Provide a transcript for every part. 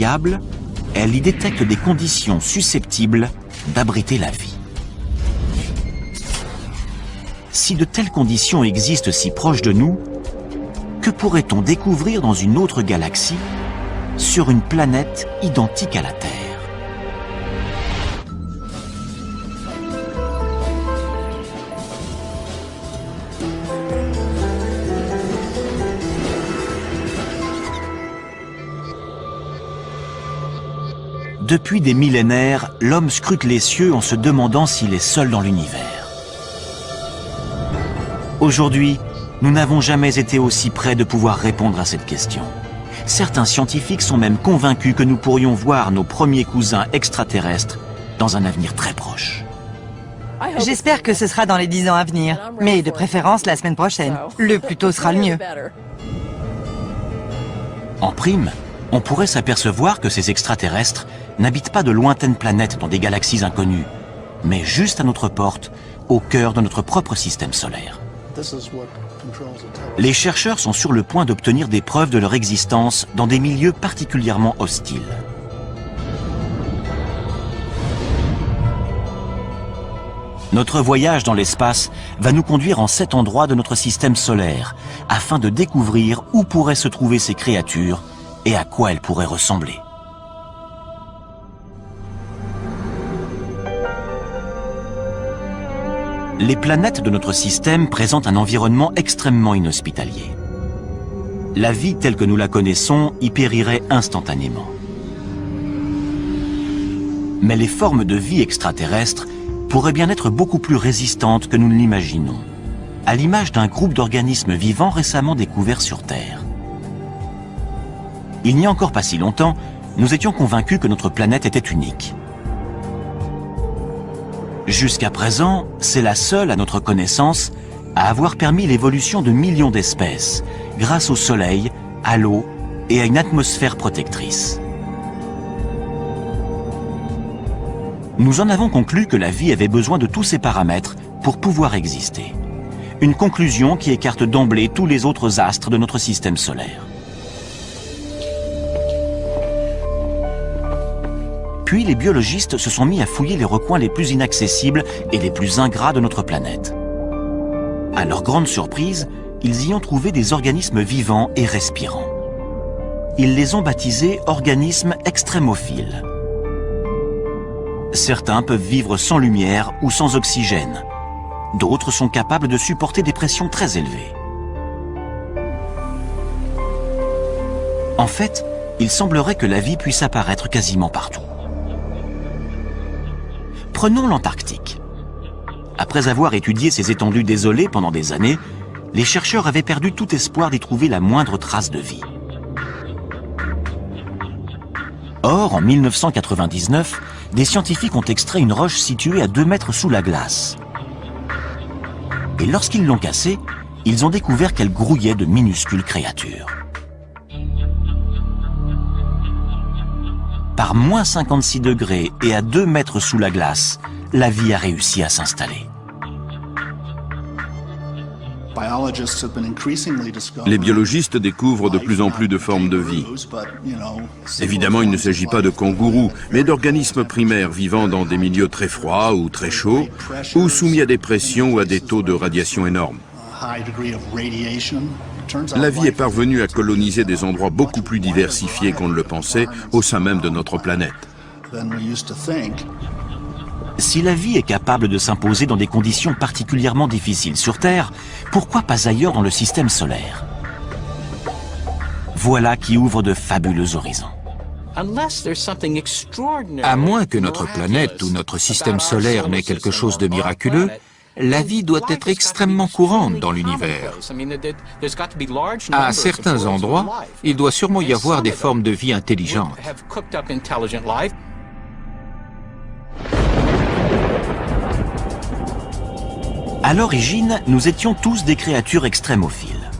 fiable, elle y détecte des conditions susceptibles d'abriter la vie. Si de telles conditions existent si proches de nous, que pourrait-on découvrir dans une autre galaxie, sur une planète identique à la Terre? Depuis des millénaires, l'homme scrute les cieux en se demandant s'il est seul dans l'univers. Aujourd'hui, nous n'avons jamais été aussi près de pouvoir répondre à cette question. Certains scientifiques sont même convaincus que nous pourrions voir nos premiers cousins extraterrestres dans un avenir très proche. J'espère que ce sera dans les 10 ans à venir, mais de préférence la semaine prochaine. Le plus tôt sera le mieux. En prime, on pourrait s'apercevoir que ces extraterrestres n'habitent pas de lointaines planètes dans des galaxies inconnues, mais juste à notre porte, au cœur de notre propre système solaire. Les chercheurs sont sur le point d'obtenir des preuves de leur existence dans des milieux particulièrement hostiles. Notre voyage dans l'espace va nous conduire en 7 endroits de notre système solaire, afin de découvrir où pourraient se trouver ces créatures et à quoi elles pourraient ressembler. Les planètes de notre système présentent un environnement extrêmement inhospitalier. La vie telle que nous la connaissons y périrait instantanément. Mais les formes de vie extraterrestres pourraient bien être beaucoup plus résistantes que nous ne l'imaginons, à l'image d'un groupe d'organismes vivants récemment découverts sur Terre. Il n'y a encore pas si longtemps, nous étions convaincus que notre planète était unique. Jusqu'à présent, c'est la seule, à notre connaissance, à avoir permis l'évolution de millions d'espèces, grâce au Soleil, à l'eau et à une atmosphère protectrice. Nous en avons conclu que la vie avait besoin de tous ces paramètres pour pouvoir exister. Une conclusion qui écarte d'emblée tous les autres astres de notre système solaire. Puis les biologistes se sont mis à fouiller les recoins les plus inaccessibles et les plus ingrats de notre planète. À leur grande surprise, ils y ont trouvé des organismes vivants et respirants. Ils les ont baptisés organismes extrémophiles. Certains peuvent vivre sans lumière ou sans oxygène. D'autres sont capables de supporter des pressions très élevées. En fait, il semblerait que la vie puisse apparaître quasiment partout. Prenons l'Antarctique. Après avoir étudié ces étendues désolées pendant des années, les chercheurs avaient perdu tout espoir d'y trouver la moindre trace de vie. Or, en 1999, des scientifiques ont extrait une roche située à 2 mètres sous la glace. Et lorsqu'ils l'ont cassée, ils ont découvert qu'elle grouillait de minuscules créatures. Par moins 56 degrés et à 2 mètres sous la glace, la vie a réussi à s'installer. Les biologistes découvrent de plus en plus de formes de vie. Évidemment, il ne s'agit pas de kangourous, mais d'organismes primaires vivant dans des milieux très froids ou très chauds, ou soumis à des pressions ou à des taux de radiation énormes. La vie est parvenue à coloniser des endroits beaucoup plus diversifiés qu'on ne le pensait au sein même de notre planète. Si la vie est capable de s'imposer dans des conditions particulièrement difficiles sur Terre, pourquoi pas ailleurs dans le système solaire? Voilà qui ouvre de fabuleux horizons. À moins que notre planète ou notre système solaire n'ait quelque chose de miraculeux, la vie doit être extrêmement courante dans l'univers. À certains endroits, il doit sûrement y avoir des formes de vie intelligentes. À l'origine, nous étions tous des créatures extrémophiles.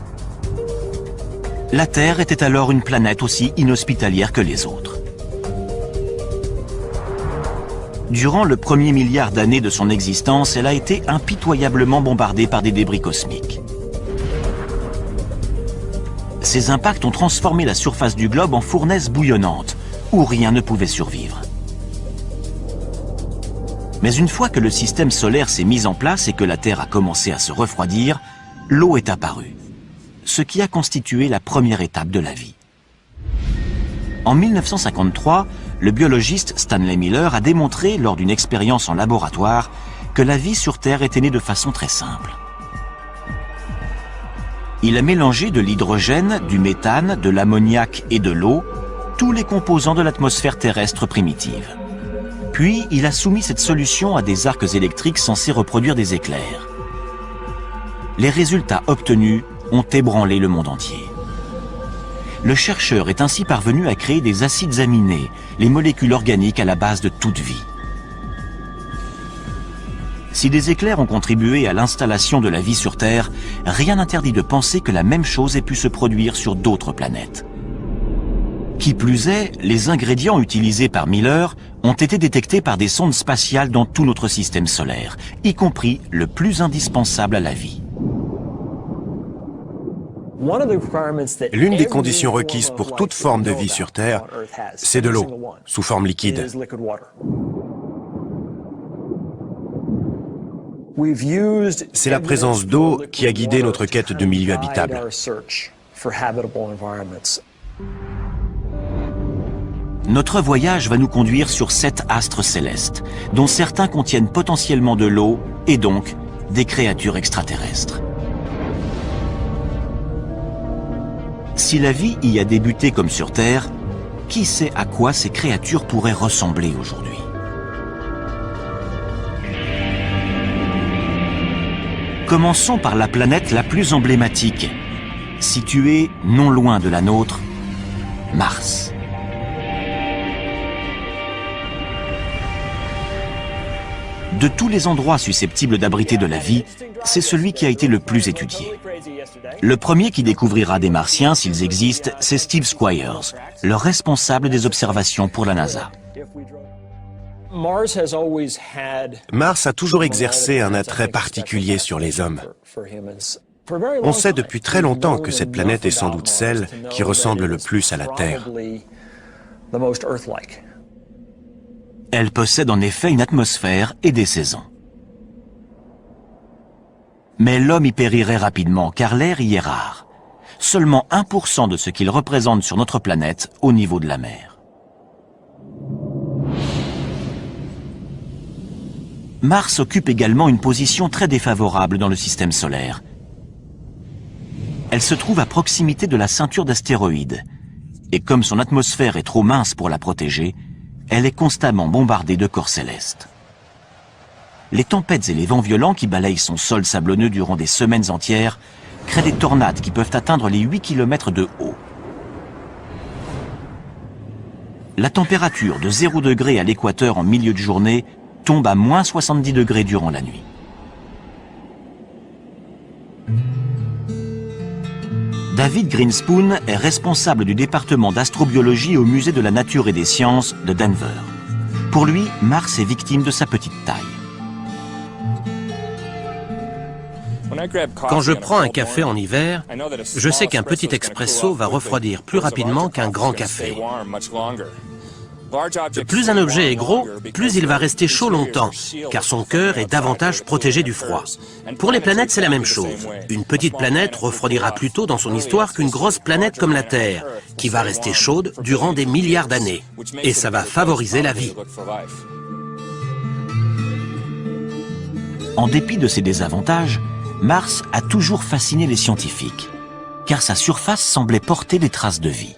La Terre était alors une planète aussi inhospitalière que les autres. Durant le premier milliard d'années de son existence, elle a été impitoyablement bombardée par des débris cosmiques. Ces impacts ont transformé la surface du globe en fournaise bouillonnante, où rien ne pouvait survivre. Mais une fois que le système solaire s'est mis en place et que la Terre a commencé à se refroidir, l'eau est apparue, ce qui a constitué la première étape de la vie. En 1953, le biologiste Stanley Miller a démontré lors d'une expérience en laboratoire que la vie sur Terre était née de façon très simple. Il a mélangé de l'hydrogène, du méthane, de l'ammoniac et de l'eau, tous les composants de l'atmosphère terrestre primitive. Puis, il a soumis cette solution à des arcs électriques censés reproduire des éclairs. Les résultats obtenus ont ébranlé le monde entier. Le chercheur est ainsi parvenu à créer des acides aminés, les molécules organiques à la base de toute vie. Si des éclairs ont contribué à l'installation de la vie sur Terre, rien n'interdit de penser que la même chose ait pu se produire sur d'autres planètes. Qui plus est, les ingrédients utilisés par Miller ont été détectés par des sondes spatiales dans tout notre système solaire, y compris le plus indispensable à la vie. L'une des conditions requises pour toute forme de vie sur Terre, c'est de l'eau, sous forme liquide. C'est la présence d'eau qui a guidé notre quête de milieux habitables. Notre voyage va nous conduire sur 7 astres célestes, dont certains contiennent potentiellement de l'eau et donc des créatures extraterrestres. Si la vie y a débuté comme sur Terre, qui sait à quoi ces créatures pourraient ressembler aujourd'hui? Commençons par la planète la plus emblématique, située non loin de la nôtre, Mars. De tous les endroits susceptibles d'abriter de la vie, c'est celui qui a été le plus étudié. Le premier qui découvrira des Martiens, s'ils existent, c'est Steve Squyres, le responsable des observations pour la NASA. Mars a toujours exercé un attrait particulier sur les hommes. On sait depuis très longtemps que cette planète est sans doute celle qui ressemble le plus à la Terre. Elle possède en effet une atmosphère et des saisons. Mais l'homme y périrait rapidement car l'air y est rare. Seulement 1% de ce qu'il représente sur notre planète au niveau de la mer. Mars occupe également une position très défavorable dans le système solaire. Elle se trouve à proximité de la ceinture d'astéroïdes. Et comme son atmosphère est trop mince pour la protéger, elle est constamment bombardée de corps célestes. Les tempêtes et les vents violents qui balayent son sol sablonneux durant des semaines entières créent des tornades qui peuvent atteindre les 8 km de haut. La température de 0 degré à l'équateur en milieu de journée tombe à moins 70 degrés durant la nuit. David Grinspoon est responsable du département d'astrobiologie au Musée de la Nature et des Sciences de Denver. Pour lui, Mars est victime de sa petite taille. Quand je prends un café en hiver, je sais qu'un petit expresso va refroidir plus rapidement qu'un grand café. Plus un objet est gros, plus il va rester chaud longtemps, car son cœur est davantage protégé du froid. Pour les planètes, c'est la même chose. Une petite planète refroidira plus tôt dans son histoire qu'une grosse planète comme la Terre, qui va rester chaude durant des milliards d'années. Et ça va favoriser la vie. En dépit de ses désavantages, Mars a toujours fasciné les scientifiques, car sa surface semblait porter des traces de vie.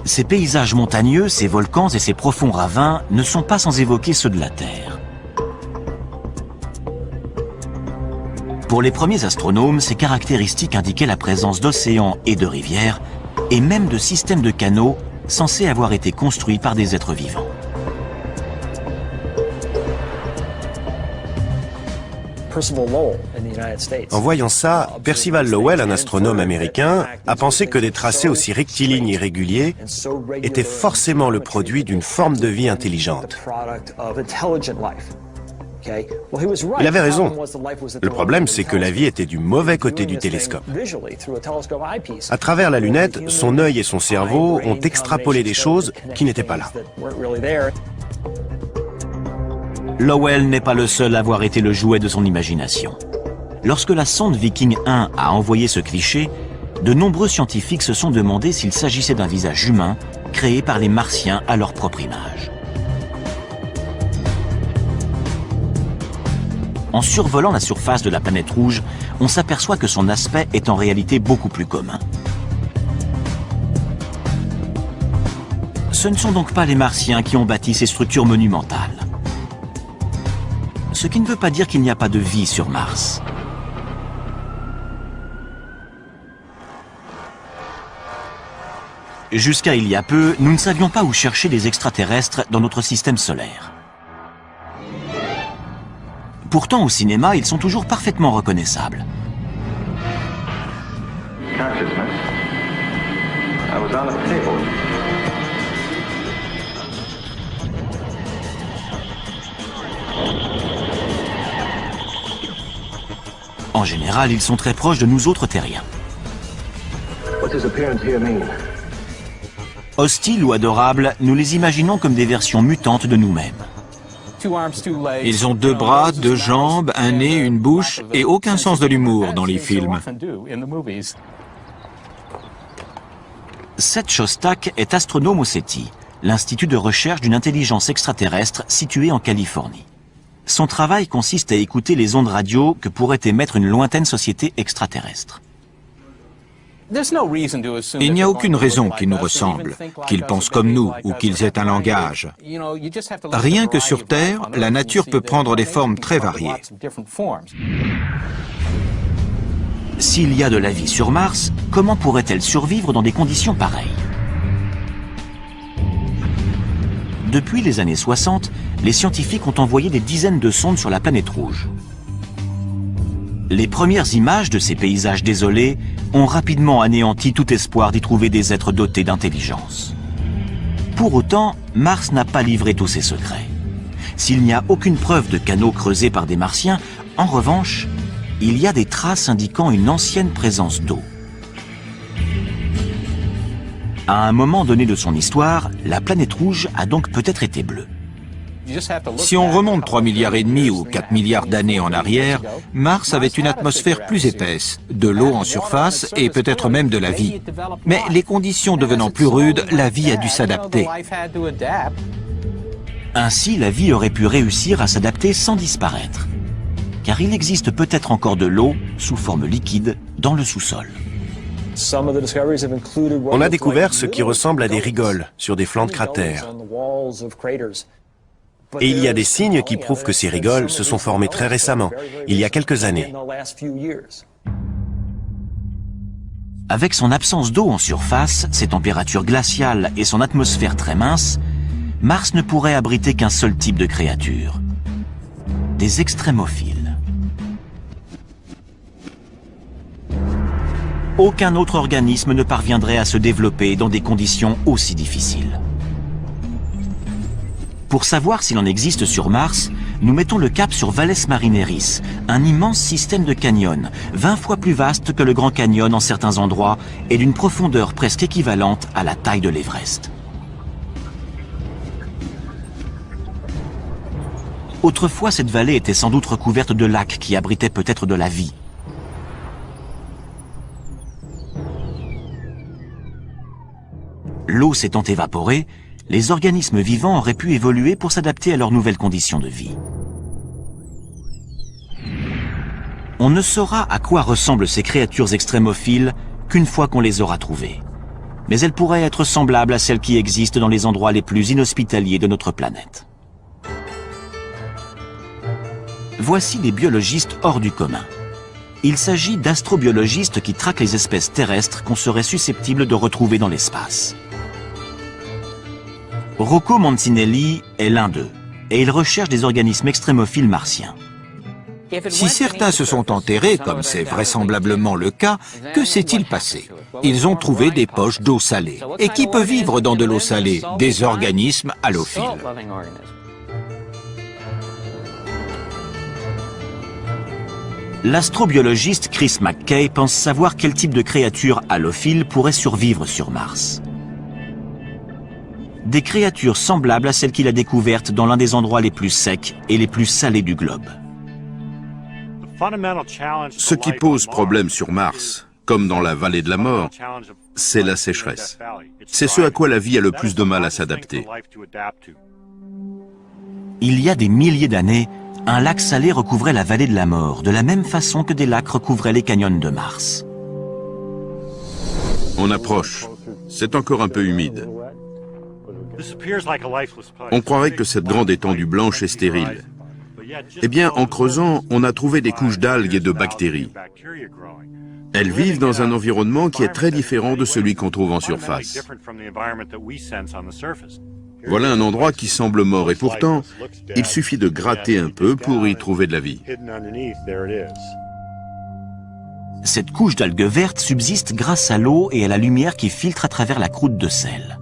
Ces paysages montagneux, ces volcans et ces profonds ravins ne sont pas sans évoquer ceux de la Terre. Pour les premiers astronomes, ces caractéristiques indiquaient la présence d'océans et de rivières, et même de systèmes de canaux censés avoir été construits par des êtres vivants. En voyant ça, Percival Lowell, un astronome américain, a pensé que des tracés aussi rectilignes et réguliers étaient forcément le produit d'une forme de vie intelligente. Il avait raison. Le problème, c'est que la vie était du mauvais côté du télescope. À travers la lunette, son œil et son cerveau ont extrapolé des choses qui n'étaient pas là. Lowell n'est pas le seul à avoir été le jouet de son imagination. Lorsque la sonde Viking 1 a envoyé ce cliché, de nombreux scientifiques se sont demandé s'il s'agissait d'un visage humain créé par les Martiens à leur propre image. En survolant la surface de la planète rouge, on s'aperçoit que son aspect est en réalité beaucoup plus commun. Ce ne sont donc pas les Martiens qui ont bâti ces structures monumentales. Ce qui ne veut pas dire qu'il n'y a pas de vie sur Mars. Jusqu'à il y a peu, nous ne savions pas où chercher des extraterrestres dans notre système solaire. Pourtant, au cinéma, ils sont toujours parfaitement reconnaissables. En général, ils sont très proches de nous autres terriens. Hostiles ou adorables, nous les imaginons comme des versions mutantes de nous-mêmes. Ils ont 2 bras, 2 jambes, un nez, une bouche et aucun sens de l'humour dans les films. Seth Shostak est astronome au SETI, l'institut de recherche d'une intelligence extraterrestre situé en Californie. Son travail consiste à écouter les ondes radio que pourrait émettre une lointaine société extraterrestre. Il n'y a aucune raison qu'ils nous ressemblent, qu'ils pensent comme nous ou qu'ils aient un langage. Rien que sur Terre, la nature peut prendre des formes très variées. S'il y a de la vie sur Mars, comment pourrait-elle survivre dans des conditions pareilles? Depuis les années 60, les scientifiques ont envoyé des dizaines de sondes sur la planète rouge. Les premières images de ces paysages désolés ont rapidement anéanti tout espoir d'y trouver des êtres dotés d'intelligence. Pour autant, Mars n'a pas livré tous ses secrets. S'il n'y a aucune preuve de canaux creusés par des Martiens, en revanche, il y a des traces indiquant une ancienne présence d'eau. À un moment donné de son histoire, la planète rouge a donc peut-être été bleue. Si on remonte 3,5 milliards ou 4 milliards d'années en arrière, Mars avait une atmosphère plus épaisse, de l'eau en surface et peut-être même de la vie. Mais les conditions devenant plus rudes, la vie a dû s'adapter. Ainsi, la vie aurait pu réussir à s'adapter sans disparaître. Car il existe peut-être encore de l'eau, sous forme liquide, dans le sous-sol. On a découvert ce qui ressemble à des rigoles sur des flancs de cratères. Et il y a des signes qui prouvent que ces rigoles se sont formées très récemment, il y a quelques années. Avec son absence d'eau en surface, ses températures glaciales et son atmosphère très mince, Mars ne pourrait abriter qu'un seul type de créature. Des extrémophiles. Aucun autre organisme ne parviendrait à se développer dans des conditions aussi difficiles. Pour savoir s'il en existe sur Mars, nous mettons le cap sur Valles Marineris, un immense système de canyons, 20 fois plus vaste que le Grand Canyon en certains endroits et d'une profondeur presque équivalente à la taille de l'Everest. Autrefois, cette vallée était sans doute recouverte de lacs qui abritaient peut-être de la vie. L'eau s'étant évaporée, les organismes vivants auraient pu évoluer pour s'adapter à leurs nouvelles conditions de vie. On ne saura à quoi ressemblent ces créatures extrémophiles qu'une fois qu'on les aura trouvées. Mais elles pourraient être semblables à celles qui existent dans les endroits les plus inhospitaliers de notre planète. Voici des biologistes hors du commun. Il s'agit d'astrobiologistes qui traquent les espèces terrestres qu'on serait susceptible de retrouver dans l'espace. Rocco Mancinelli est l'un d'eux, et il recherche des organismes extrémophiles martiens. Si certains se sont enterrés, comme c'est vraisemblablement le cas, que s'est-il passé? Ils ont trouvé des poches d'eau salée. Et qui peut vivre dans de l'eau salée? Des organismes halophiles. L'astrobiologiste Chris McKay pense savoir quel type de créature halophile pourrait survivre sur Mars. Des créatures semblables à celles qu'il a découvertes dans l'un des endroits les plus secs et les plus salés du globe. Ce qui pose problème sur Mars, comme dans la vallée de la mort, c'est la sécheresse. C'est ce à quoi la vie a le plus de mal à s'adapter. Il y a des milliers d'années, un lac salé recouvrait la vallée de la mort, de la même façon que des lacs recouvraient les canyons de Mars. On approche. C'est encore un peu humide. On croirait que cette grande étendue blanche est stérile. Eh bien, en creusant, on a trouvé des couches d'algues et de bactéries. Elles vivent dans un environnement qui est très différent de celui qu'on trouve en surface. Voilà un endroit qui semble mort et pourtant, il suffit de gratter un peu pour y trouver de la vie. Cette couche d'algues vertes subsiste grâce à l'eau et à la lumière qui filtre à travers la croûte de sel.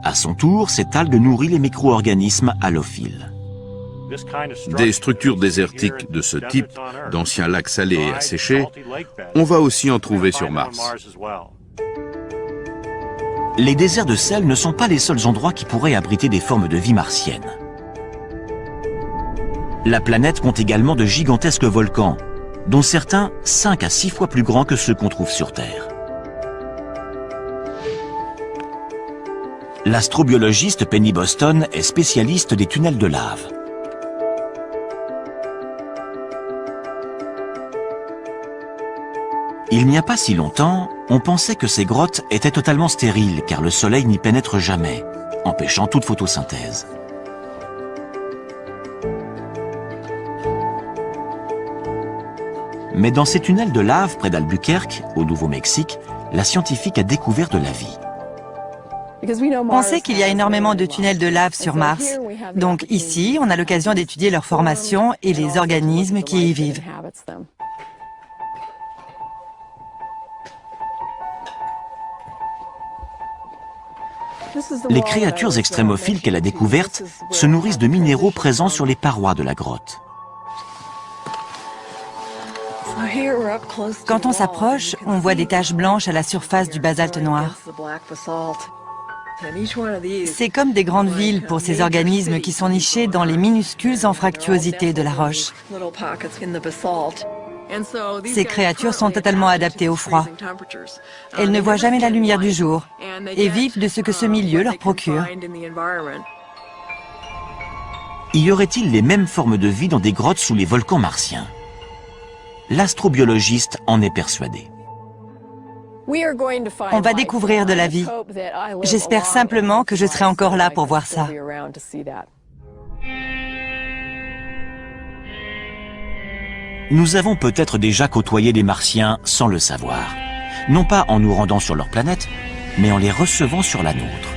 À son tour, cette algue nourrit les micro-organismes halophiles. Des structures désertiques de ce type, d'anciens lacs salés et asséchés, on va aussi en trouver sur Mars. Les déserts de sel ne sont pas les seuls endroits qui pourraient abriter des formes de vie martienne. La planète compte également de gigantesques volcans, dont certains 5 à 6 fois plus grands que ceux qu'on trouve sur Terre. L'astrobiologiste Penny Boston est spécialiste des tunnels de lave. Il n'y a pas si longtemps, on pensait que ces grottes étaient totalement stériles car le soleil n'y pénètre jamais, empêchant toute photosynthèse. Mais dans ces tunnels de lave près d'Albuquerque, au Nouveau-Mexique, la scientifique a découvert de la vie. On sait qu'il y a énormément de tunnels de lave sur Mars. Donc ici, on a l'occasion d'étudier leur formation et les organismes qui y vivent. Les créatures extrémophiles qu'elle a découvertes se nourrissent de minéraux présents sur les parois de la grotte. Quand on s'approche, on voit des taches blanches à la surface du basalte noir. C'est comme des grandes villes pour ces organismes qui sont nichés dans les minuscules anfractuosités de la roche. Ces créatures sont totalement adaptées au froid. Elles ne voient jamais la lumière du jour et vivent de ce que ce milieu leur procure. Y aurait-il les mêmes formes de vie dans des grottes sous les volcans martiens? L'astrobiologiste en est persuadé. On va découvrir de la vie. J'espère simplement que je serai encore là pour voir ça. Nous avons peut-être déjà côtoyé des Martiens sans le savoir. Non pas en nous rendant sur leur planète, mais en les recevant sur la nôtre.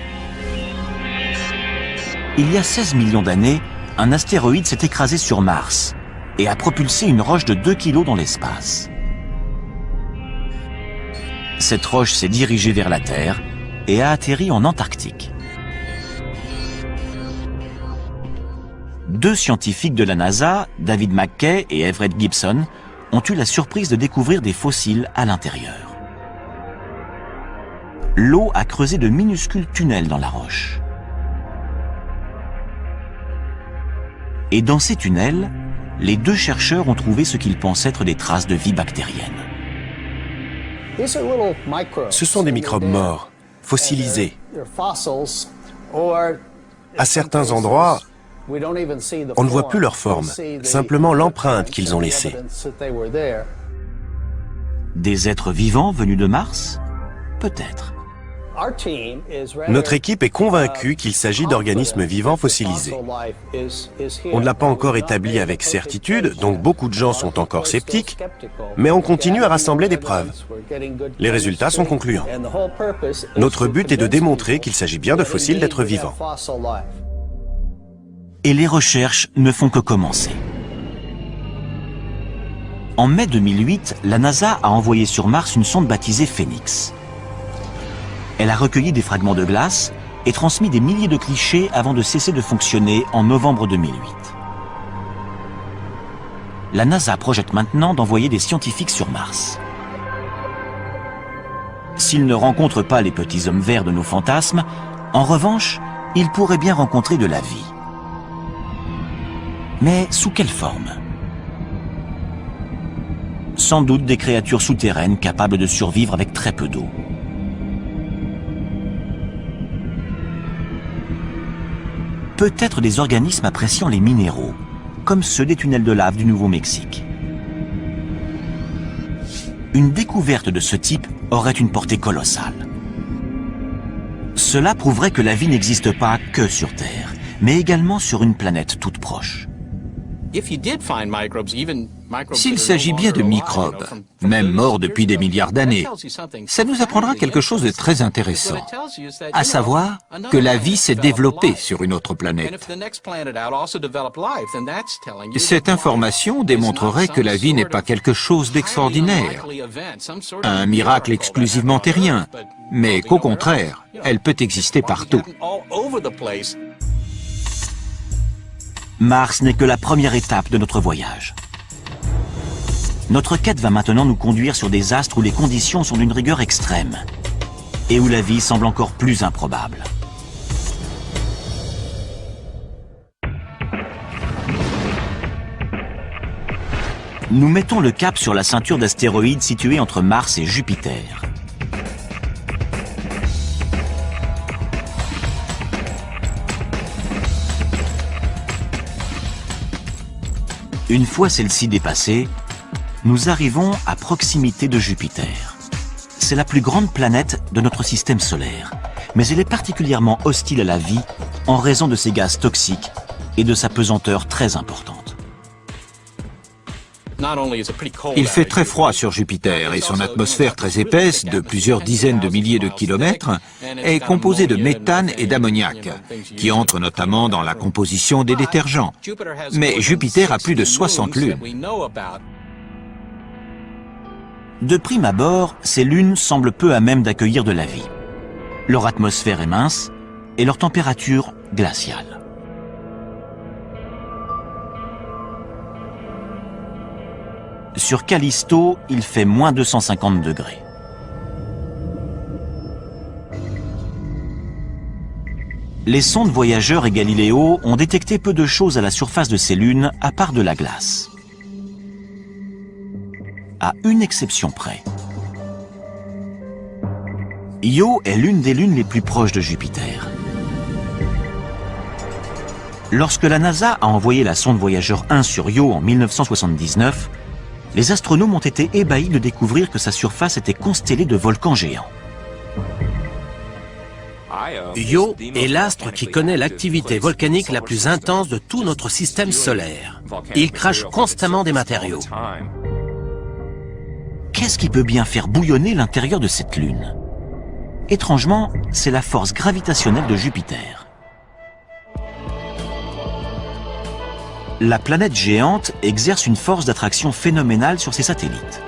Il y a 16 millions d'années, un astéroïde s'est écrasé sur Mars et a propulsé une roche de 2 kilos dans l'espace. Cette roche s'est dirigée vers la Terre et a atterri en Antarctique. 2 scientifiques de la NASA, David McKay et Everett Gibson, ont eu la surprise de découvrir des fossiles à l'intérieur. L'eau a creusé de minuscules tunnels dans la roche. Et dans ces tunnels, les 2 chercheurs ont trouvé ce qu'ils pensent être des traces de vie bactérienne. Ce sont des microbes morts, fossilisés. À certains endroits, on ne voit plus leur forme, simplement l'empreinte qu'ils ont laissée. Des êtres vivants venus de Mars? Peut-être. Notre équipe est convaincue qu'il s'agit d'organismes vivants fossilisés. On ne l'a pas encore établi avec certitude, donc beaucoup de gens sont encore sceptiques, mais on continue à rassembler des preuves. Les résultats sont concluants. Notre but est de démontrer qu'il s'agit bien de fossiles d'êtres vivants. Et les recherches ne font que commencer. En mai 2008, la NASA a envoyé sur Mars une sonde baptisée Phoenix. Elle a recueilli des fragments de glace et transmis des milliers de clichés avant de cesser de fonctionner en novembre 2008. la NASA projette maintenant d'envoyer des scientifiques sur Mars. S'ils ne rencontrent pas les petits hommes verts de nos fantasmes, en revanche, ils pourraient bien rencontrer de la vie. Mais sous quelle forme? Sans doute des créatures souterraines capables de survivre avec très peu d'eau. Peut-être des organismes appréciant les minéraux, comme ceux des tunnels de lave du Nouveau-Mexique. Une découverte de ce type aurait une portée colossale. Cela prouverait que la vie n'existe pas que sur Terre, mais également sur une planète toute proche. S'il s'agit bien de microbes, même morts depuis des milliards d'années, ça nous apprendra quelque chose de très intéressant, à savoir que la vie s'est développée sur une autre planète. Cette information démontrerait que la vie n'est pas quelque chose d'extraordinaire, un miracle exclusivement terrien, mais qu'au contraire, elle peut exister partout. Mars n'est que la première étape de notre voyage. Notre quête va maintenant nous conduire sur des astres où les conditions sont d'une rigueur extrême et où la vie semble encore plus improbable. Nous mettons le cap sur la ceinture d'astéroïdes située entre Mars et Jupiter. Une fois celle-ci dépassée, nous arrivons à proximité de Jupiter. C'est la plus grande planète de notre système solaire, mais elle est particulièrement hostile à la vie en raison de ses gaz toxiques et de sa pesanteur très importante. Il fait très froid sur Jupiter et son atmosphère très épaisse, de plusieurs dizaines de milliers de kilomètres, est composée de méthane et d'ammoniac, qui entrent notamment dans la composition des détergents. Mais Jupiter a plus de 60 lunes. De prime abord, ces lunes semblent peu à même d'accueillir de la vie. Leur atmosphère est mince et leur température glaciale. Sur Callisto, il fait moins 250 degrés. Les sondes Voyageur et Galileo ont détecté peu de choses à la surface de ces lunes, à part de la glace. À une exception près. Io est l'une des lunes les plus proches de Jupiter. Lorsque la NASA a envoyé la sonde Voyageur 1 sur Io en 1979, les astronomes ont été ébahis de découvrir que sa surface était constellée de volcans géants. Io est l'astre qui connaît l'activité volcanique la plus intense de tout notre système solaire. Il crache constamment des matériaux. Qu'est-ce qui peut bien faire bouillonner l'intérieur de cette lune? Étrangement, c'est la force gravitationnelle de Jupiter. La planète géante exerce une force d'attraction phénoménale sur ses satellites.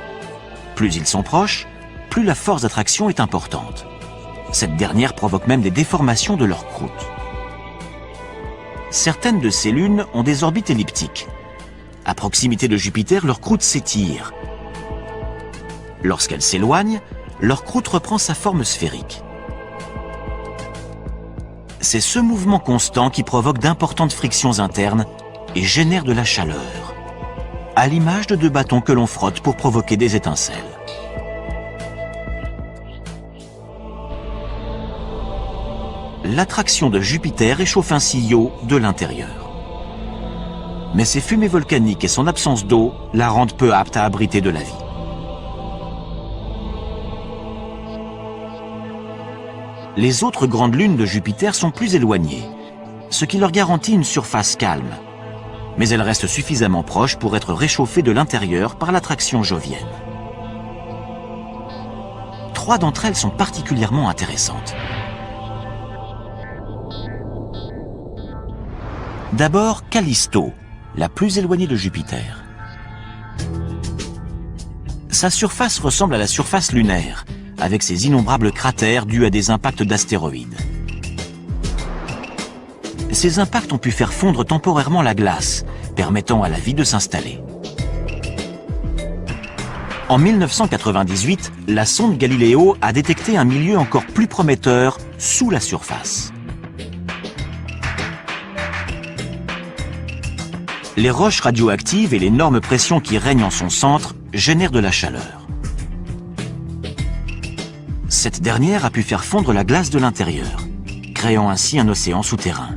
Plus ils sont proches, plus la force d'attraction est importante. Cette dernière provoque même des déformations de leur croûte. Certaines de ces lunes ont des orbites elliptiques. À proximité de Jupiter, leur croûte s'étire. Lorsqu'elles s'éloignent, leur croûte reprend sa forme sphérique. C'est ce mouvement constant qui provoque d'importantes frictions internes et génère de la chaleur, à l'image de deux bâtons que l'on frotte pour provoquer des étincelles. L'attraction de Jupiter réchauffe ainsi Io de l'intérieur. Mais ses fumées volcaniques et son absence d'eau la rendent peu apte à abriter de la vie. Les autres grandes lunes de Jupiter sont plus éloignées, ce qui leur garantit une surface calme. Mais elles restent suffisamment proches pour être réchauffées de l'intérieur par l'attraction jovienne. 3 d'entre elles sont particulièrement intéressantes. D'abord, Callisto, la plus éloignée de Jupiter. Sa surface ressemble à la surface lunaire, avec ses innombrables cratères dus à des impacts d'astéroïdes. Ces impacts ont pu faire fondre temporairement la glace, permettant à la vie de s'installer. En 1998, la sonde Galileo a détecté un milieu encore plus prometteur sous la surface. Les roches radioactives et l'énorme pression qui règne en son centre génèrent de la chaleur. Cette dernière a pu faire fondre la glace de l'intérieur, créant ainsi un océan souterrain.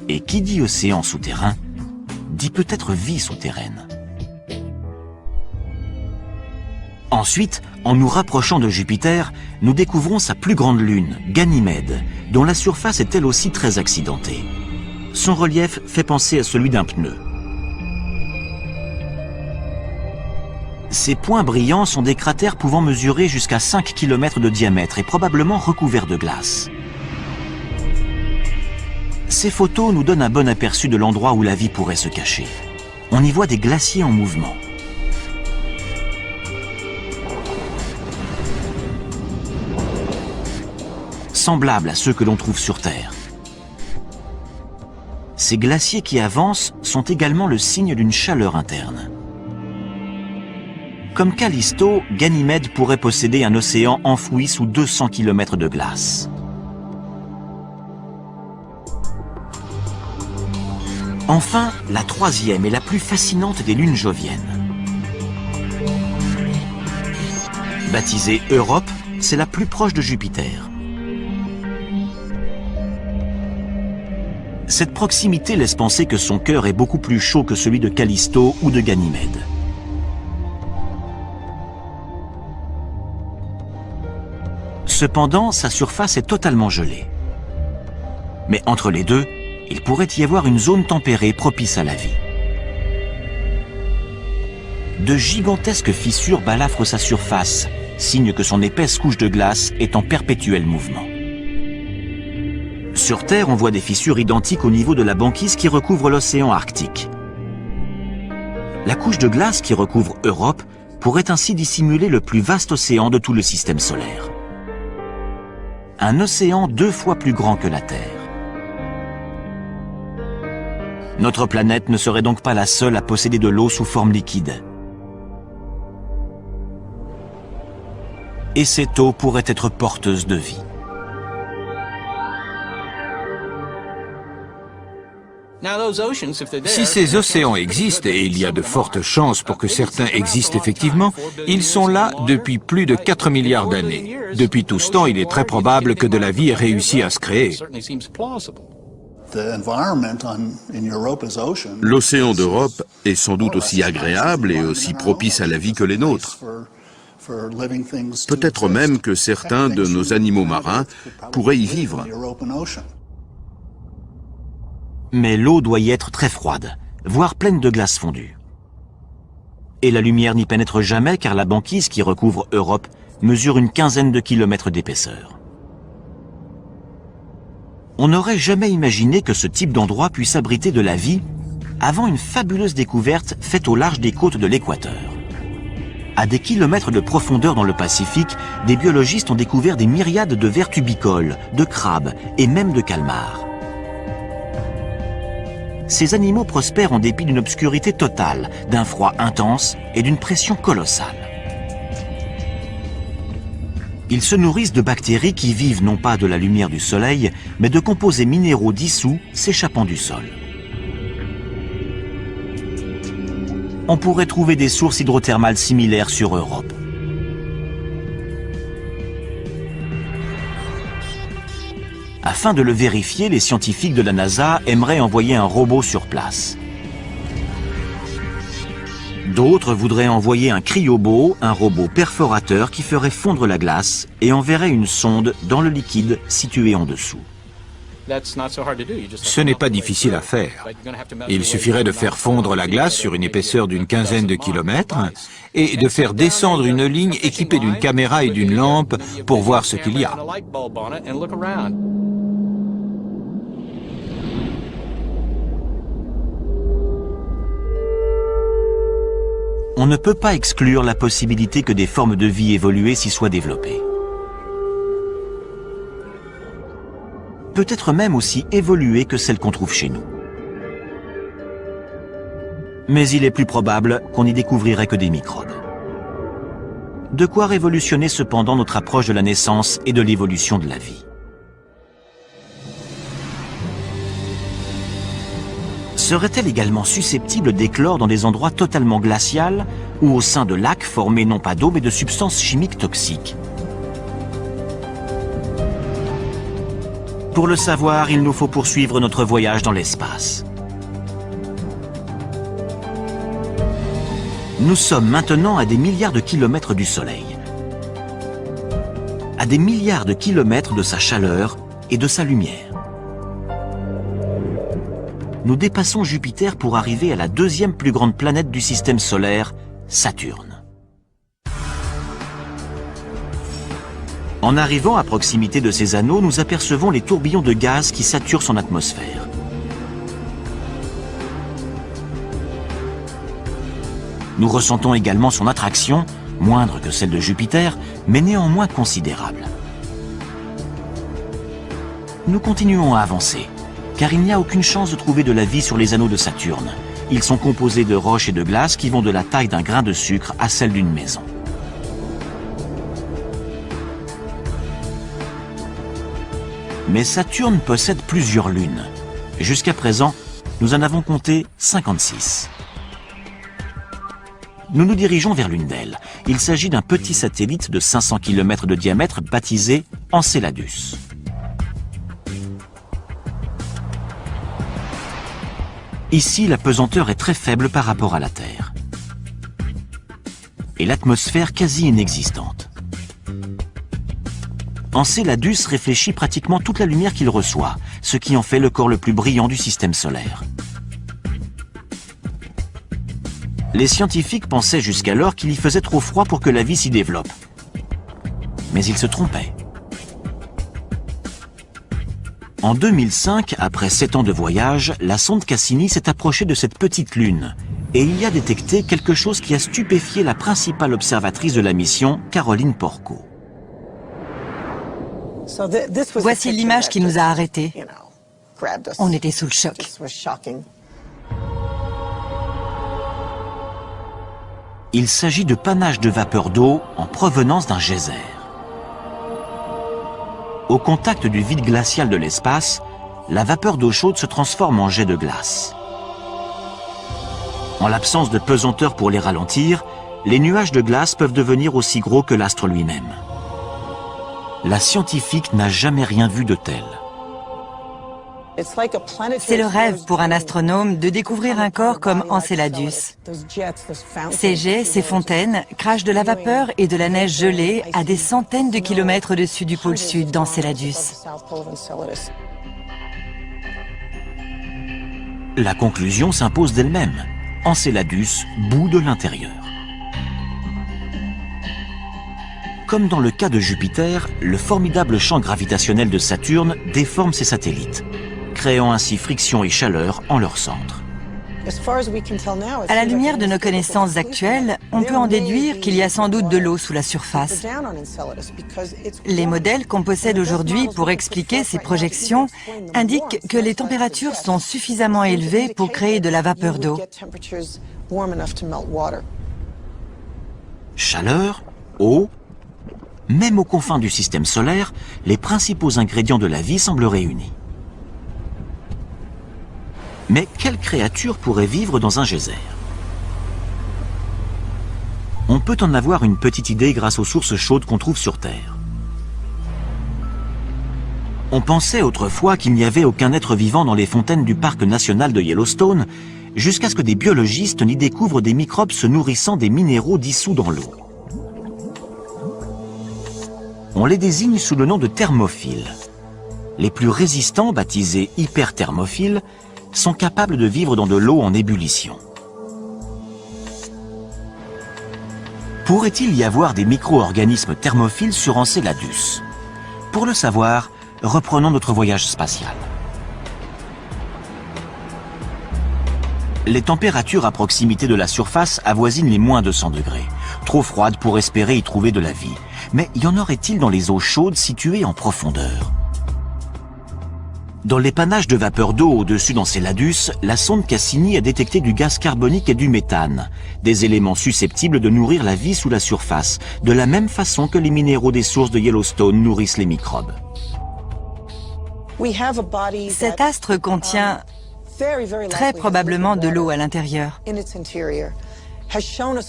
Et qui dit océan souterrain, dit peut-être vie souterraine. Ensuite, en nous rapprochant de Jupiter, nous découvrons sa plus grande lune, Ganymède, dont la surface est elle aussi très accidentée. Son relief fait penser à celui d'un pneu. Ces points brillants sont des cratères pouvant mesurer jusqu'à 5 km de diamètre et probablement recouverts de glace. Ces photos nous donnent un bon aperçu de l'endroit où la vie pourrait se cacher. On y voit des glaciers en mouvement. Semblables à ceux que l'on trouve sur Terre. Ces glaciers qui avancent sont également le signe d'une chaleur interne. Comme Callisto, Ganymède pourrait posséder un océan enfoui sous 200 km de glace. Enfin, la troisième et la plus fascinante des lunes joviennes. Baptisée Europe, c'est la plus proche de Jupiter. Cette proximité laisse penser que son cœur est beaucoup plus chaud que celui de Callisto ou de Ganymède. Cependant, sa surface est totalement gelée. Mais entre les deux, il pourrait y avoir une zone tempérée propice à la vie. De gigantesques fissures balafrent sa surface, signe que son épaisse couche de glace est en perpétuel mouvement. Sur Terre, on voit des fissures identiques au niveau de la banquise qui recouvre l'océan Arctique. La couche de glace qui recouvre Europe pourrait ainsi dissimuler le plus vaste océan de tout le système solaire. Un océan 2 fois plus grand que la Terre. Notre planète ne serait donc pas la seule à posséder de l'eau sous forme liquide. Et cette eau pourrait être porteuse de vie. Si ces océans existent, et il y a de fortes chances pour que certains existent effectivement, ils sont là depuis plus de 4 milliards d'années. Depuis tout ce temps, il est très probable que de la vie ait réussi à se créer. L'océan d'Europe est sans doute aussi agréable et aussi propice à la vie que les nôtres. Peut-être même que certains de nos animaux marins pourraient y vivre. Mais l'eau doit y être très froide, voire pleine de glace fondue. Et la lumière n'y pénètre jamais car la banquise qui recouvre Europe mesure une quinzaine de kilomètres d'épaisseur. On n'aurait jamais imaginé que ce type d'endroit puisse abriter de la vie avant une fabuleuse découverte faite au large des côtes de l'équateur. À des kilomètres de profondeur dans le Pacifique, des biologistes ont découvert des myriades de vers tubicoles, de crabes et même de calmars. Ces animaux prospèrent en dépit d'une obscurité totale, d'un froid intense et d'une pression colossale. Ils se nourrissent de bactéries qui vivent non pas de la lumière du soleil, mais de composés minéraux dissous s'échappant du sol. On pourrait trouver des sources hydrothermales similaires sur Europe. Afin de le vérifier, les scientifiques de la NASA aimeraient envoyer un robot sur place. D'autres voudraient envoyer un cryobo, un robot perforateur qui ferait fondre la glace et enverrait une sonde dans le liquide situé en dessous. Ce n'est pas difficile à faire. Il suffirait de faire fondre la glace sur une épaisseur d'une quinzaine de kilomètres et de faire descendre une ligne équipée d'une caméra et d'une lampe pour voir ce qu'il y a. On ne peut pas exclure la possibilité que des formes de vie évoluées s'y soient développées. Peut-être même aussi évoluées que celles qu'on trouve chez nous. Mais il est plus probable qu'on n'y découvrirait que des microbes. De quoi révolutionner cependant notre approche de la naissance et de l'évolution de la vie. Serait-elle également susceptible d'éclore dans des endroits totalement glacials ou au sein de lacs formés non pas d'eau mais de substances chimiques toxiques? Pour le savoir, il nous faut poursuivre notre voyage dans l'espace. Nous sommes maintenant à des milliards de kilomètres du Soleil, à des milliards de kilomètres de sa chaleur et de sa lumière. Nous dépassons Jupiter pour arriver à la deuxième plus grande planète du système solaire, Saturne. En arrivant à proximité de ces anneaux, nous apercevons les tourbillons de gaz qui saturent son atmosphère. Nous ressentons également son attraction, moindre que celle de Jupiter, mais néanmoins considérable. Nous continuons à avancer, car il n'y a aucune chance de trouver de la vie sur les anneaux de Saturne. Ils sont composés de roches et de glace qui vont de la taille d'un grain de sucre à celle d'une maison. Mais Saturne possède plusieurs lunes. Jusqu'à présent, nous en avons compté 56. Nous nous dirigeons vers l'une d'elles. Il s'agit d'un petit satellite de 500 km de diamètre baptisé Enceladus. Ici, la pesanteur est très faible par rapport à la Terre. Et l'atmosphère quasi inexistante. Enceladus réfléchit pratiquement toute la lumière qu'il reçoit, ce qui en fait le corps le plus brillant du système solaire. Les scientifiques pensaient jusqu'alors qu'il y faisait trop froid pour que la vie s'y développe. Mais ils se trompaient. En 2005, après 7 ans de voyage, la sonde Cassini s'est approchée de cette petite lune et il y a détecté quelque chose qui a stupéfié la principale observatrice de la mission, Caroline Porco. Voici l'image qui nous a arrêtés. On était sous le choc. Il s'agit de panaches de vapeur d'eau en provenance d'un geyser. Au contact du vide glacial de l'espace, la vapeur d'eau chaude se transforme en jet de glace. En l'absence de pesanteur pour les ralentir, les nuages de glace peuvent devenir aussi gros que l'astre lui-même. La scientifique n'a jamais rien vu de tel. C'est le rêve pour un astronome de découvrir un corps comme Enceladus. Ces jets, ces fontaines, crachent de la vapeur et de la neige gelée à des centaines de kilomètres au-dessus du pôle sud d'Enceladus. La conclusion s'impose d'elle-même. Enceladus bout de l'intérieur. Comme dans le cas de Jupiter, le formidable champ gravitationnel de Saturne déforme ses satellites, créant ainsi friction et chaleur en leur centre. À la lumière de nos connaissances actuelles, on peut en déduire qu'il y a sans doute de l'eau sous la surface. Les modèles qu'on possède aujourd'hui pour expliquer ces projections indiquent que les températures sont suffisamment élevées pour créer de la vapeur d'eau. Chaleur, eau, même aux confins du système solaire, les principaux ingrédients de la vie semblent réunis. Mais quelle créature pourrait vivre dans un geyser? On peut en avoir une petite idée grâce aux sources chaudes qu'on trouve sur Terre. On pensait autrefois qu'il n'y avait aucun être vivant dans les fontaines du parc national de Yellowstone, jusqu'à ce que des biologistes n'y découvrent des microbes se nourrissant des minéraux dissous dans l'eau. On les désigne sous le nom de thermophiles. Les plus résistants, baptisés hyperthermophiles, sont capables de vivre dans de l'eau en ébullition. Pourrait-il y avoir des micro-organismes thermophiles sur Enceladus? Pour le savoir, reprenons notre voyage spatial. Les températures à proximité de la surface avoisinent les moins 200 degrés, trop froides pour espérer y trouver de la vie. Mais y en aurait-il dans les eaux chaudes situées en profondeur? Dans l'épannage de vapeur d'eau au-dessus d'Enceladus, la sonde Cassini a détecté du gaz carbonique et du méthane, des éléments susceptibles de nourrir la vie sous la surface, de la même façon que les minéraux des sources de Yellowstone nourrissent les microbes. Cet astre contient très probablement de l'eau à l'intérieur.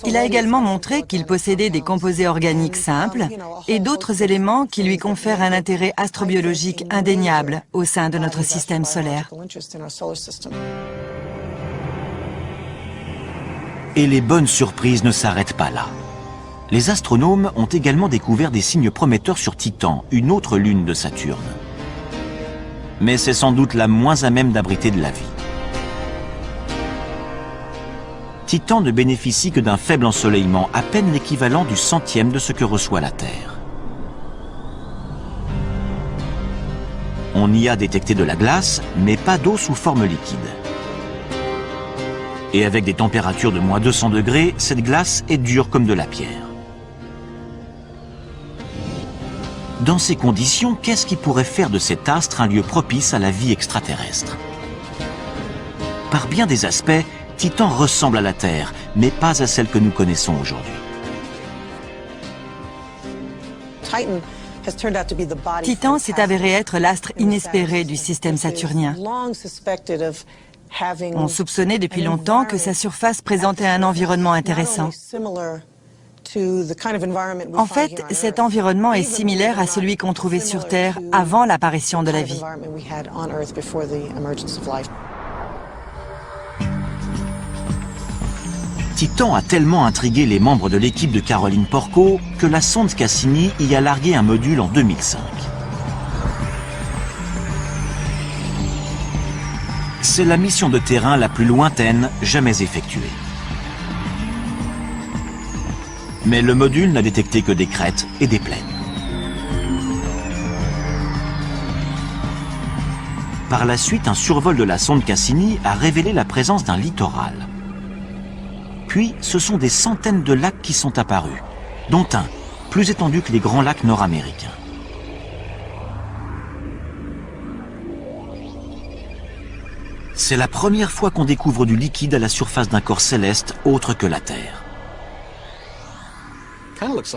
Il a également montré qu'il possédait des composés organiques simples et d'autres éléments qui lui confèrent un intérêt astrobiologique indéniable au sein de notre système solaire. Et les bonnes surprises ne s'arrêtent pas là. Les astronomes ont également découvert des signes prometteurs sur Titan, une autre lune de Saturne. Mais c'est sans doute la moins à même d'abriter de la vie. Titan ne bénéficie que d'un faible ensoleillement, à peine l'équivalent du centième de ce que reçoit la Terre. On y a détecté de la glace, mais pas d'eau sous forme liquide. Et avec des températures de moins 200 degrés, cette glace est dure comme de la pierre. Dans ces conditions, qu'est-ce qui pourrait faire de cet astre un lieu propice à la vie extraterrestre? Par bien des aspects, Titan ressemble à la Terre, mais pas à celle que nous connaissons aujourd'hui. Titan s'est avéré être l'astre inespéré du système saturnien. On soupçonnait depuis longtemps que sa surface présentait un environnement intéressant. En fait, cet environnement est similaire à celui qu'on trouvait sur Terre avant l'apparition de la vie. Titan a tellement intrigué les membres de l'équipe de Caroline Porco que la sonde Cassini y a largué un module en 2005. C'est la mission de terrain la plus lointaine jamais effectuée. Mais le module n'a détecté que des crêtes et des plaines. Par la suite, un survol de la sonde Cassini a révélé la présence d'un littoral. Puis, ce sont des centaines de lacs qui sont apparus, dont un plus étendu que les grands lacs nord-américains. C'est la première fois qu'on découvre du liquide à la surface d'un corps céleste autre que la Terre.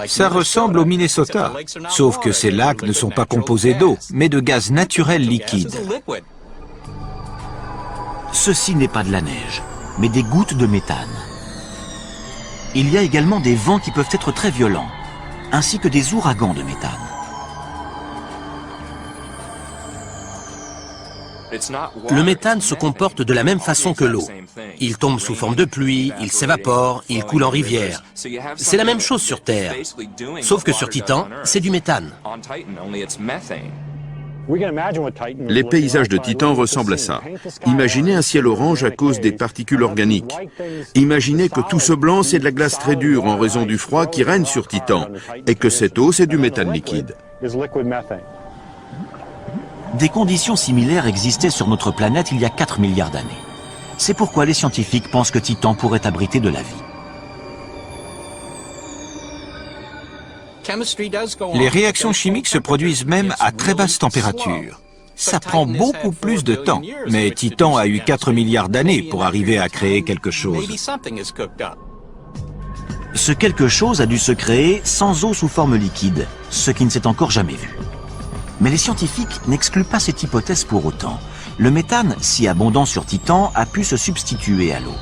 Ça ressemble au Minnesota, sauf que ces lacs ne sont pas composés d'eau, mais de gaz naturel liquide. Ceci n'est pas de la neige, mais des gouttes de méthane. Il y a également des vents qui peuvent être très violents, ainsi que des ouragans de méthane. Le méthane se comporte de la même façon que l'eau. Il tombe sous forme de pluie, il s'évapore, il coule en rivière. C'est la même chose sur Terre, sauf que sur Titan, c'est du méthane. Les paysages de Titan ressemblent à ça. Imaginez un ciel orange à cause des particules organiques. Imaginez que tout ce blanc, c'est de la glace très dure en raison du froid qui règne sur Titan, et que cette eau, c'est du méthane liquide. Des conditions similaires existaient sur notre planète il y a 4 milliards d'années. C'est pourquoi les scientifiques pensent que Titan pourrait abriter de la vie. Les réactions chimiques se produisent même à très basse température. Ça prend beaucoup plus de temps, mais Titan a eu 4 milliards d'années pour arriver à créer quelque chose. Ce quelque chose a dû se créer sans eau sous forme liquide, ce qui ne s'est encore jamais vu. Mais les scientifiques n'excluent pas cette hypothèse pour autant. Le méthane, si abondant sur Titan, a pu se substituer à l'eau.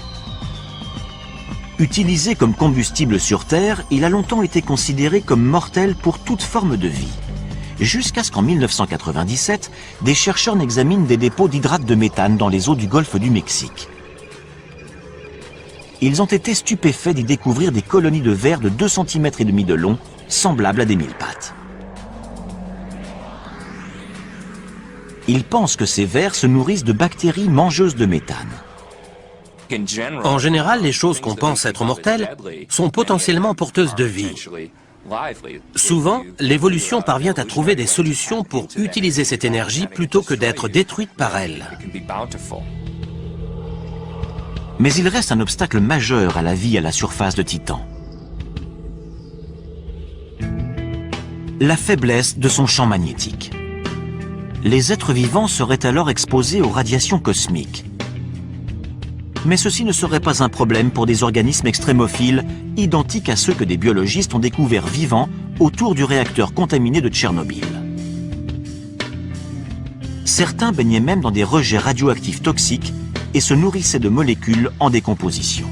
Utilisé comme combustible sur Terre, il a longtemps été considéré comme mortel pour toute forme de vie. Jusqu'à ce qu'en 1997, des chercheurs n'examinent des dépôts d'hydrate de méthane dans les eaux du golfe du Mexique. Ils ont été stupéfaits d'y découvrir des colonies de vers de 2,5 cm de long, semblables à des mille-pattes. Ils pensent que ces vers se nourrissent de bactéries mangeuses de méthane. En général, les choses qu'on pense être mortelles sont potentiellement porteuses de vie. Souvent, l'évolution parvient à trouver des solutions pour utiliser cette énergie plutôt que d'être détruite par elle. Mais il reste un obstacle majeur à la vie à la surface de Titan. La faiblesse de son champ magnétique. Les êtres vivants seraient alors exposés aux radiations cosmiques. Mais ceci ne serait pas un problème pour des organismes extrémophiles, identiques à ceux que des biologistes ont découverts vivants autour du réacteur contaminé de Tchernobyl. Certains baignaient même dans des rejets radioactifs toxiques et se nourrissaient de molécules en décomposition.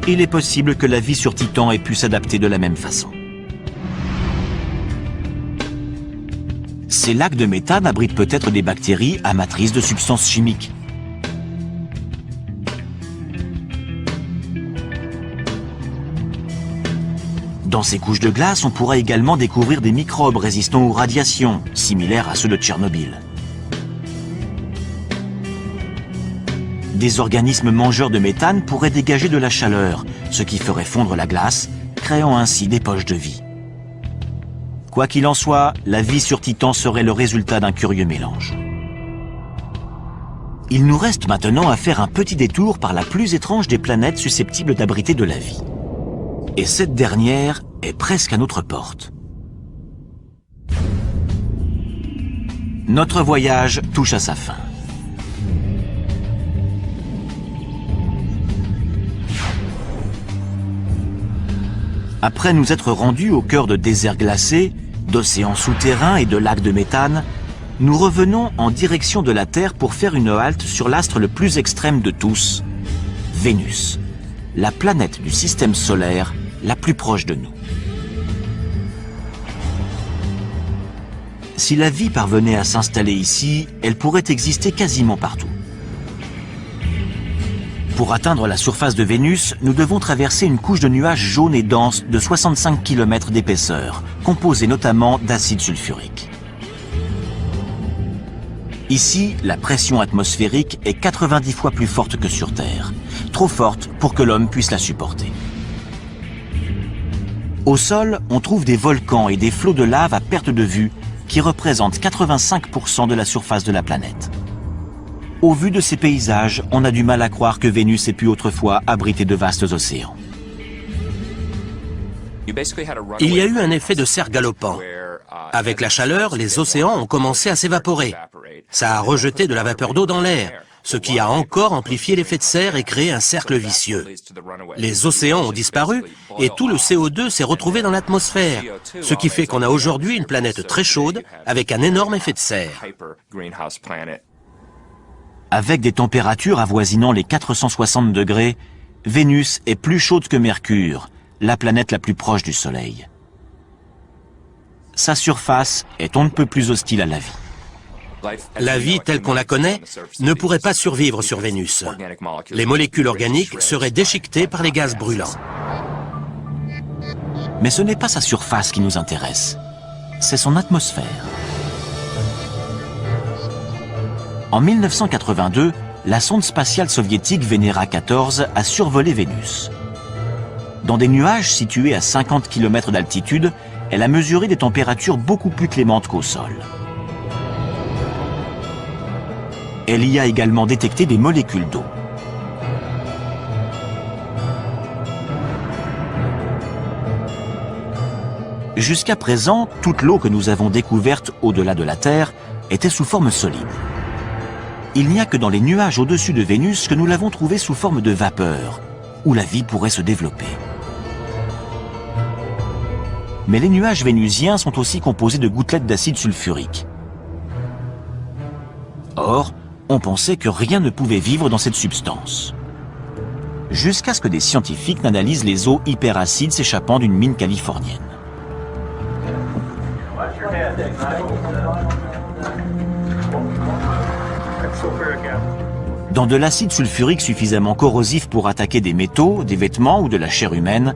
Il est possible que la vie sur Titan ait pu s'adapter de la même façon. Ces lacs de méthane abritent peut-être des bactéries amatrices de substances chimiques. Dans ces couches de glace, on pourrait également découvrir des microbes résistants aux radiations, similaires à ceux de Tchernobyl. Des organismes mangeurs de méthane pourraient dégager de la chaleur, ce qui ferait fondre la glace, créant ainsi des poches de vie. Quoi qu'il en soit, la vie sur Titan serait le résultat d'un curieux mélange. Il nous reste maintenant à faire un petit détour par la plus étrange des planètes susceptibles d'abriter de la vie. Et cette dernière est presque à notre porte. Notre voyage touche à sa fin. Après nous être rendus au cœur de déserts glacés, d'océans souterrains et de lacs de méthane, nous revenons en direction de la Terre pour faire une halte sur l'astre le plus extrême de tous, Vénus, la planète du système solaire la plus proche de nous. Si la vie parvenait à s'installer ici, elle pourrait exister quasiment partout. Pour atteindre la surface de Vénus, nous devons traverser une couche de nuages jaunes et denses de 65 km d'épaisseur, composée notamment d'acide sulfurique. Ici, la pression atmosphérique est 90 fois plus forte que sur Terre, trop forte pour que l'homme puisse la supporter. Au sol, on trouve des volcans et des flots de lave à perte de vue qui représentent 85% de la surface de la planète. Au vu de ces paysages, on a du mal à croire que Vénus ait pu autrefois abriter de vastes océans. Il y a eu un effet de serre galopant. Avec la chaleur, les océans ont commencé à s'évaporer. Ça a rejeté de la vapeur d'eau dans l'air, ce qui a encore amplifié l'effet de serre et créé un cercle vicieux. Les océans ont disparu et tout le CO2 s'est retrouvé dans l'atmosphère, ce qui fait qu'on a aujourd'hui une planète très chaude avec un énorme effet de serre. Avec des températures avoisinant les 460 degrés, Vénus est plus chaude que Mercure, la planète la plus proche du Soleil. Sa surface est on ne peut plus hostile à la vie. La vie telle qu'on la connaît ne pourrait pas survivre sur Vénus. Les molécules organiques seraient déchiquetées par les gaz brûlants. Mais ce n'est pas sa surface qui nous intéresse, c'est son atmosphère. En 1982, la sonde spatiale soviétique Venera 14 a survolé Vénus. Dans des nuages situés à 50 km d'altitude, elle a mesuré des températures beaucoup plus clémentes qu'au sol. Elle y a également détecté des molécules d'eau. Jusqu'à présent, toute l'eau que nous avons découverte au-delà de la Terre était sous forme solide. Il n'y a que dans les nuages au-dessus de Vénus que nous l'avons trouvée sous forme de vapeur, où la vie pourrait se développer. Mais les nuages vénusiens sont aussi composés de gouttelettes d'acide sulfurique. Or, on pensait que rien ne pouvait vivre dans cette substance. Jusqu'à ce que des scientifiques n'analysent les eaux hyperacides s'échappant d'une mine californienne. Dans de l'acide sulfurique suffisamment corrosif pour attaquer des métaux, des vêtements ou de la chair humaine,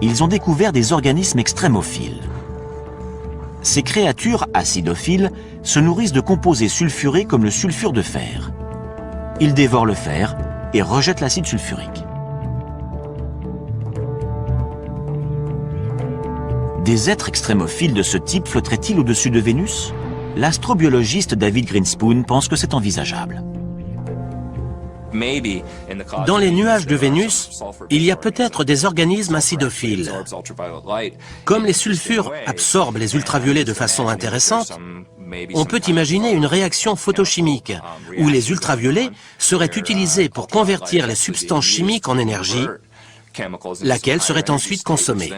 ils ont découvert des organismes extrémophiles. Ces créatures acidophiles se nourrissent de composés sulfurés comme le sulfure de fer. Ils dévorent le fer et rejettent l'acide sulfurique. Des êtres extrémophiles de ce type flotteraient-ils au-dessus de Vénus? L'astrobiologiste David Grinspoon pense que c'est envisageable. Dans les nuages de Vénus, il y a peut-être des organismes acidophiles. Comme les sulfures absorbent les ultraviolets de façon intéressante, on peut imaginer une réaction photochimique où les ultraviolets seraient utilisés pour convertir les substances chimiques en énergie, laquelle serait ensuite consommée.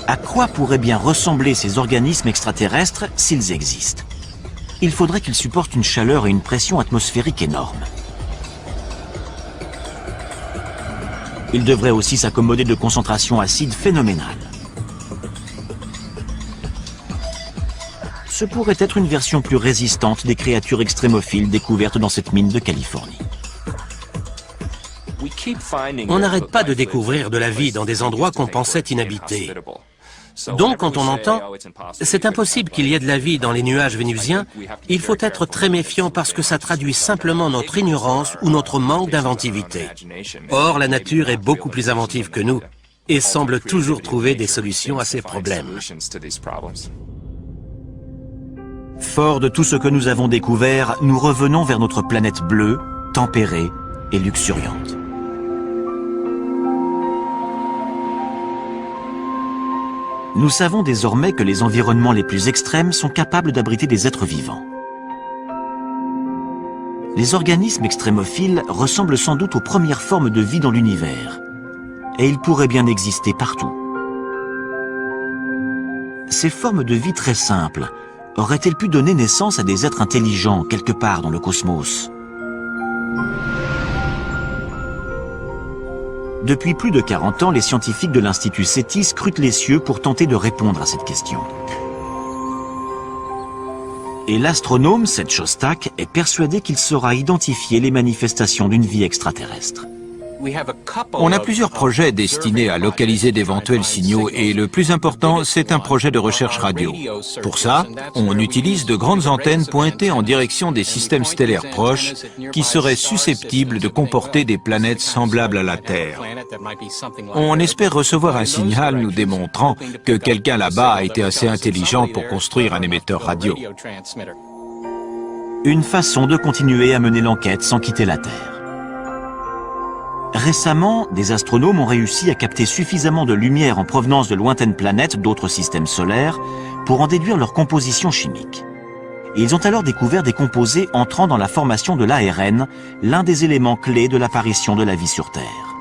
À quoi pourraient bien ressembler ces organismes extraterrestres s'ils existent? Il faudrait qu'ils supportent une chaleur et une pression atmosphérique énormes. Ils devraient aussi s'accommoder de concentrations acides phénoménales. Ce pourrait être une version plus résistante des créatures extrémophiles découvertes dans cette mine de Californie. On n'arrête pas de découvrir de la vie dans des endroits qu'on pensait inhabités. Donc, quand on entend « c'est impossible qu'il y ait de la vie dans les nuages vénusiens », il faut être très méfiant parce que ça traduit simplement notre ignorance ou notre manque d'inventivité. Or, la nature est beaucoup plus inventive que nous et semble toujours trouver des solutions à ces problèmes. Fort de tout ce que nous avons découvert, nous revenons vers notre planète bleue, tempérée et luxuriante. Nous savons désormais que les environnements les plus extrêmes sont capables d'abriter des êtres vivants. Les organismes extrémophiles ressemblent sans doute aux premières formes de vie dans l'univers, et ils pourraient bien exister partout. Ces formes de vie très simples auraient-elles pu donner naissance à des êtres intelligents quelque part dans le cosmos? Depuis plus de 40 ans, les scientifiques de l'Institut SETI scrutent les cieux pour tenter de répondre à cette question. Et l'astronome Seth Shostak est persuadé qu'il saura identifier les manifestations d'une vie extraterrestre. On a plusieurs projets destinés à localiser d'éventuels signaux et le plus important, c'est un projet de recherche radio. Pour ça, on utilise de grandes antennes pointées en direction des systèmes stellaires proches qui seraient susceptibles de comporter des planètes semblables à la Terre. On espère recevoir un signal nous démontrant que quelqu'un là-bas a été assez intelligent pour construire un émetteur radio. Une façon de continuer à mener l'enquête sans quitter la Terre. Récemment, des astronomes ont réussi à capter suffisamment de lumière en provenance de lointaines planètes d'autres systèmes solaires pour en déduire leur composition chimique. Ils ont alors découvert des composés entrant dans la formation de l'ARN, l'un des éléments clés de l'apparition de la vie sur Terre.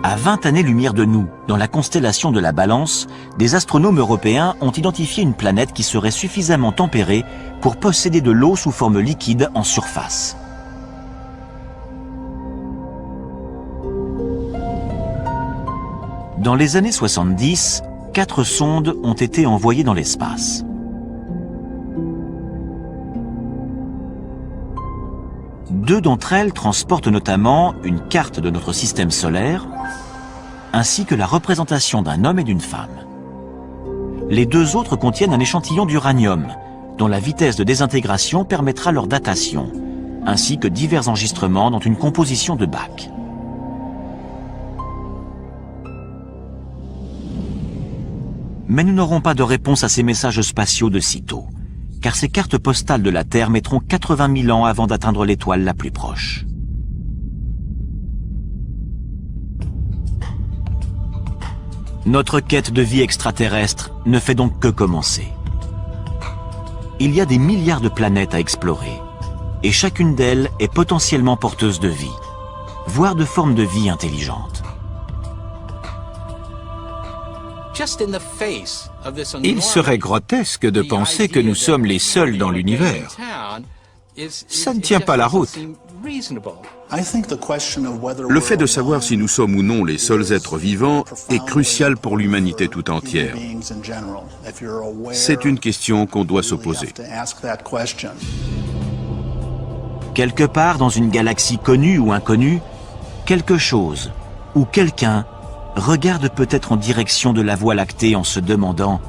À 20 années-lumière de nous, dans la constellation de la Balance, des astronomes européens ont identifié une planète qui serait suffisamment tempérée pour posséder de l'eau sous forme liquide en surface. Dans les années 70, 4 sondes ont été envoyées dans l'espace. Deux d'entre elles transportent notamment une carte de notre système solaire, ainsi que la représentation d'un homme et d'une femme. Les deux autres contiennent un échantillon d'uranium, dont la vitesse de désintégration permettra leur datation, ainsi que divers enregistrements dans une composition de Bach. Mais nous n'aurons pas de réponse à ces messages spatiaux de sitôt, car ces cartes postales de la Terre mettront 80 000 ans avant d'atteindre l'étoile la plus proche. Notre quête de vie extraterrestre ne fait donc que commencer. Il y a des milliards de planètes à explorer, et chacune d'elles est potentiellement porteuse de vie, voire de formes de vie intelligentes. Il serait grotesque de penser que nous sommes les seuls dans l'univers. Ça ne tient pas la route. Le fait de savoir si nous sommes ou non les seuls êtres vivants est crucial pour l'humanité tout entière. C'est une question qu'on doit se poser. Quelque part dans une galaxie connue ou inconnue, quelque chose ou quelqu'un regarde peut-être en direction de la Voie lactée en se demandant